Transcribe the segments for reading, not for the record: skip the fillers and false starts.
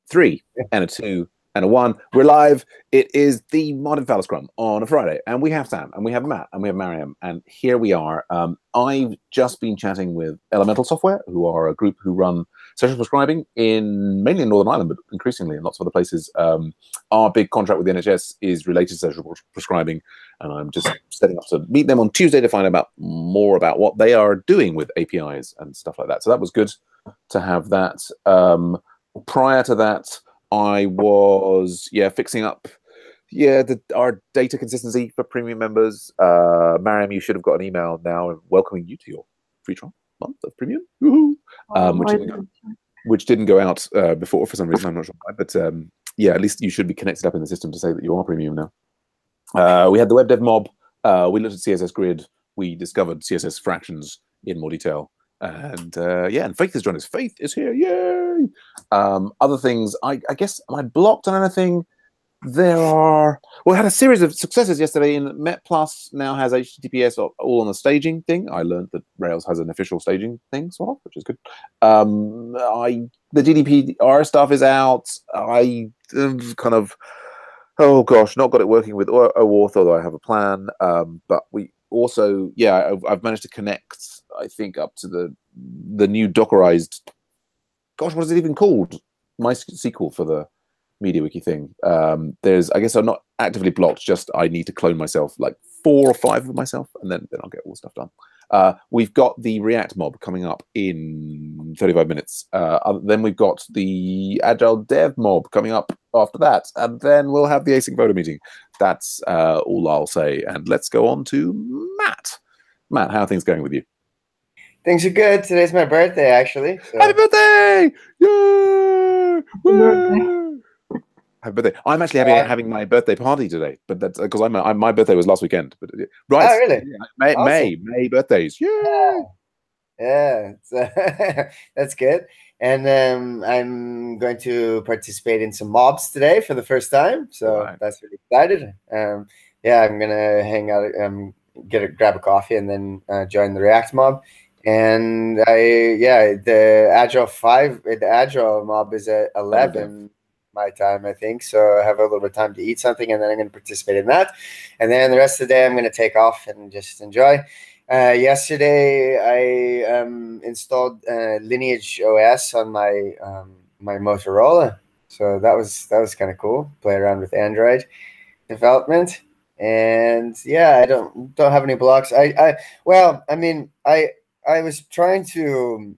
3 and a 2 and a 1. We're live. It is the Modern Fowler Scrum on a Friday, and we have Sam, and we have Matt, and we have Mariam, and here we are. I've just been chatting with Elemental Software, who are a group who run social prescribing mainly in Northern Ireland, but increasingly in lots of other places. Our big contract with the NHS is related to social prescribing, and I'm just setting up to meet them on Tuesday to find out more about what they are doing with APIs and stuff like that. So that was good to have that. Prior to that, I was fixing up our data consistency for premium members. Mariam, you should have got an email now welcoming you to your free trial month of premium, which didn't go out before for some reason. I'm not sure why, but at least you should be connected up in the system to say that you are premium now. We had the web dev mob. We looked at CSS grid. We discovered CSS fractions in more detail. And and Faith has joined us. Faith is here, yay! Other things, I guess, am I blocked on anything? We had a series of successes yesterday in Met Plus now has HTTPS all on the staging thing. I learned that Rails has an official staging thing, sort of, which is good. The GDPR stuff is out. I kind of, not got it working with OAuth, although I have a plan. But we also, I've managed to connect, I think, up to the new Dockerized, what is it even called? MySQL for the MediaWiki thing. I guess I'm not actively blocked, just I need to clone myself, like 4 or 5 of myself, and then I'll get all the stuff done. We've got the React mob coming up in 35 minutes. Then we've got the Agile Dev mob coming up after that, and then we'll have the async voter meeting. That's all I'll say. And let's go on to Matt. Matt, how are things going with you? Things are good. Today's my birthday, actually. So. Happy birthday! Yay! Happy birthday! I'm actually having my birthday party today, but that's because my birthday was last weekend. But right, oh really? Yeah, May birthdays. Yeah, that's good. And I'm going to participate in some mobs today for the first time, so that's really excited. I'm gonna hang out, grab a coffee, and then join the React mob. And the Agile mob is at 11 my time, I think. So I have a little bit of time to eat something, and then I'm going to participate in that. And then the rest of the day, I'm going to take off and just enjoy. Yesterday, I installed Lineage OS on my my Motorola, so that was kind of cool. Play around with Android development, and I don't have any blocks. I was trying to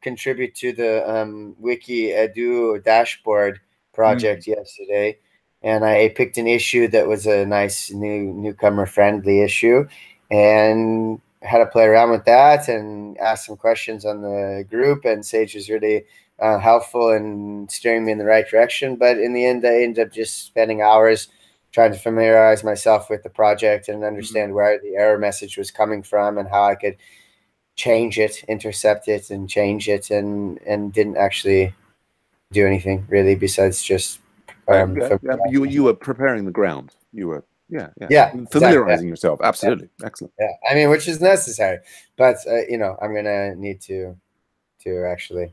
contribute to the Wiki Edu dashboard project yesterday, and I picked an issue that was a nice newcomer friendly issue, and had to play around with that and ask some questions on the group. And Sage was really helpful in steering me in the right direction. But in the end, I ended up just spending hours trying to familiarize myself with the project and understand where the error message was coming from and how I could change it, intercept it, and change it, and didn't actually do anything really besides just you were preparing the ground. You were familiarizing yourself. Absolutely. Excellent. Yeah, which is necessary, but I'm gonna need to actually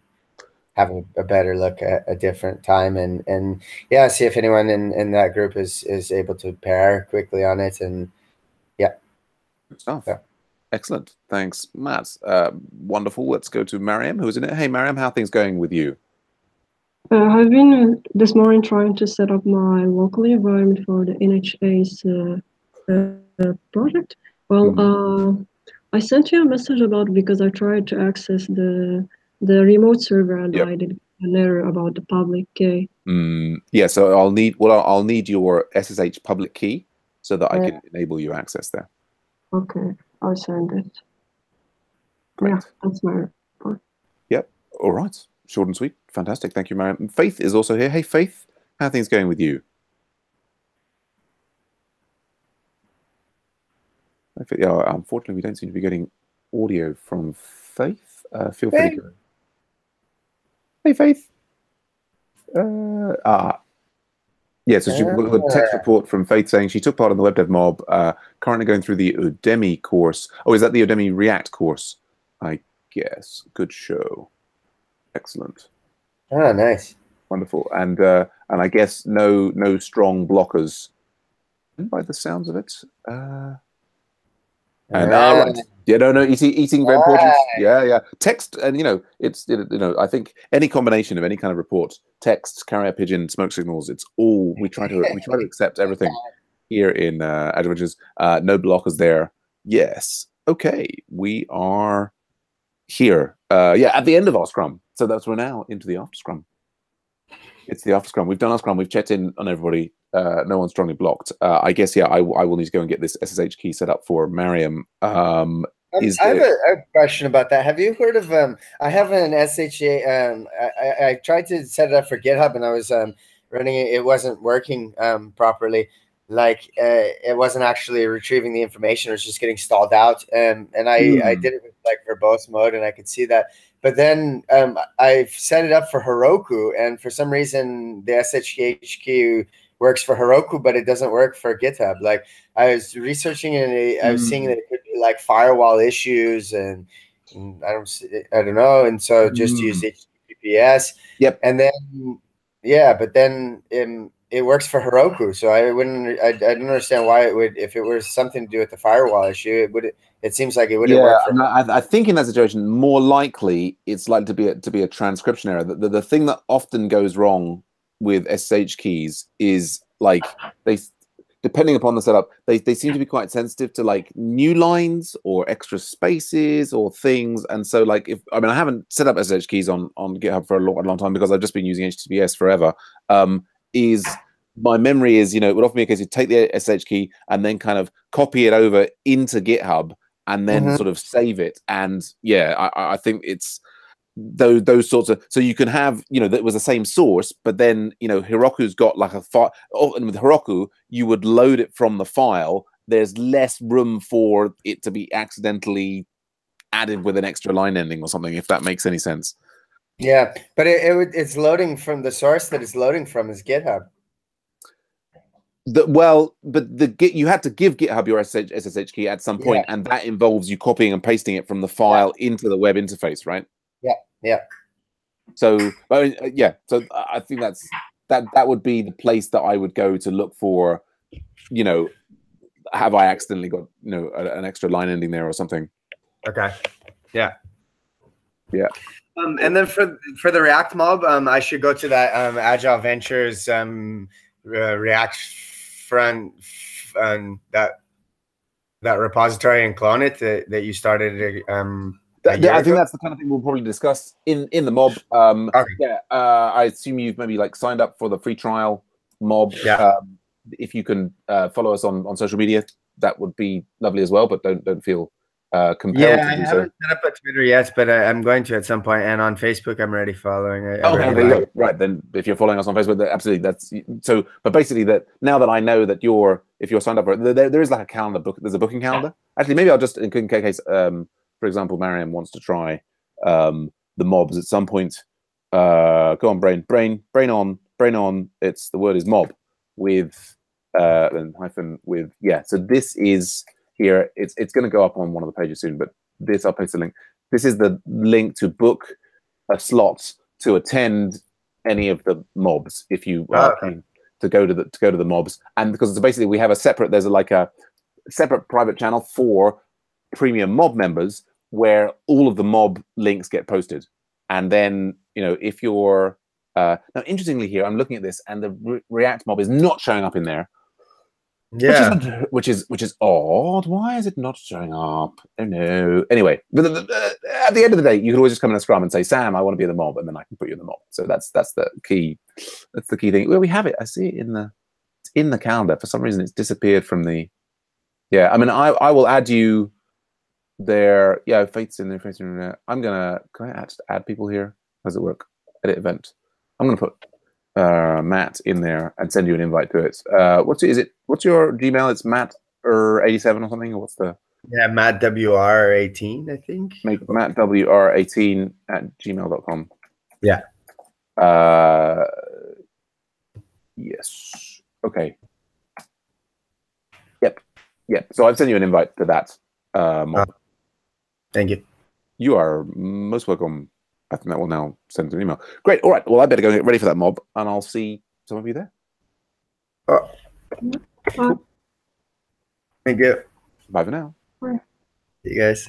have a better look at a different time and see if anyone in that group is able to pair quickly on it. And good stuff. Excellent. Thanks, Matt. Wonderful. Let's go to Mariam, who's in it. Hey, Mariam, how are things going with you? I've been this morning trying to set up my local environment for the NHA's project. Well, I sent you a message because I tried to access the remote server and I did an error about the public key. So I'll need your SSH public key so that I can enable you access there. Okay, I'll send it. Great. Yeah, that's my report. Yep. All right. Short and sweet. Fantastic. Thank you, Mariam. Faith is also here. Hey, Faith, how are things going with you? Unfortunately, we don't seem to be getting audio from Faith. Feel free to go. Hey, Faith. So she got a text report from Faith saying she took part in the web dev mob, currently going through the Udemy course. Oh, is that the Udemy React course? I guess. Good show. Excellent. Oh, nice. Wonderful. And I guess no strong blockers by the sounds of it. And right. Yeah, no, eating very important. Yeah. Text, and it's I think any combination of any kind of report, text, carrier pigeon, smoke signals, it's all we try to accept everything here in Adventures. No blockers there. Yes. Okay, we are here. At the end of our scrum. So we're now into the after scrum. It's the after scrum. We've done our scrum. We've checked in on everybody. No one's strongly blocked. I guess, I will need to go and get this SSH key set up for Mariam. I have a question about that. Have you heard of I have an SHA. I tried to set it up for GitHub, and I was running it. It wasn't working properly. Like it wasn't actually retrieving the information. It was just getting stalled out. And I did it with like verbose mode, and I could see that. But then I've set it up for Heroku, and for some reason the SSH key works for Heroku, but it doesn't work for GitHub. Like I was researching, and I was seeing that it could be like firewall issues, and I don't know. And so just use HTTPS. Yep. And then but then it works for Heroku. So I don't understand why it would, if it was something to do with the firewall issue, it seems like it wouldn't work for I think in that situation, more likely it's likely to be a transcription error. The thing that often goes wrong with SSH keys is like depending upon the setup, they seem to be quite sensitive to like new lines or extra spaces or things. And so like I haven't set up SSH keys on GitHub for a long time because I've just been using HTTPS forever. My memory is, it would often be a case you take the SSH key and then kind of copy it over into GitHub and then sort of save it. And I think it's those sorts of, so you can have, that was the same source, but then, Heroku's got like a file. Oh, and with Heroku, you would load it from the file. There's less room for it to be accidentally added with an extra line ending or something, if that makes any sense. Yeah, but it's loading from the source that it's loading from is GitHub. You had to give GitHub your SSH key at some point, and that involves you copying and pasting it from the file into the web interface, right? Yeah. So, so I think that would be the place that I would go to look for, have I accidentally got, an extra line ending there or something? Okay. Yeah. Yeah. And then for the React mob, I should go to that Agile Ventures React front that repository and clone it that you started. I think that's the kind of thing we'll probably discuss in the mob. Okay. I assume you've maybe like signed up for the free trial mob. Yeah. If you can follow us on social media, that would be lovely as well. But don't feel compelled to do so. I haven't set up a Twitter yet, but I'm going to at some point. And on Facebook, I'm already following. There you go. Right, then if you're following us on Facebook, absolutely. That's so. But basically, that now that I know that if you're signed up for it, there is like a calendar book. There's a booking calendar. Actually, maybe I'll just in case. For example, Mariam wants to try the mobs at some point. Go on, brain on. It's the word is mob with and hyphen with So this is here. It's going to go up on one of the pages soon, but I'll paste a link. This is the link to book a slot to attend any of the mobs if you are keen to go to the mobs. And because basically we have a separate separate private channel for premium mob members where all of the mob links get posted. And then if you're now interestingly here, I'm looking at this and the React mob is not showing up in there, which is odd. Why is it not showing up? I don't know. Anyway, but at the end of the day, you can always just come in a Scrum and say, Sam, I want to be in the mob, and then I can put you in the mob. So that's the key thing. Well, we have it. I see it in the calendar. For some reason it's disappeared from the I will add you there. Faith's in there. Can I add people here? How does it work? Edit event. I'm gonna put Matt in there and send you an invite to it. What's your Gmail? It's Matt or 87 or something, or what's the Matt WR18, I think. Make Matt WR18 at gmail.com. Yeah. Yes. Okay. Yep. So I've sent you an invite to that. Thank you. You are most welcome. I think that will now send an email. Great. All right. Well, I better go and get ready for that mob, and I'll see some of you there. Thank you. Bye for now. See you guys.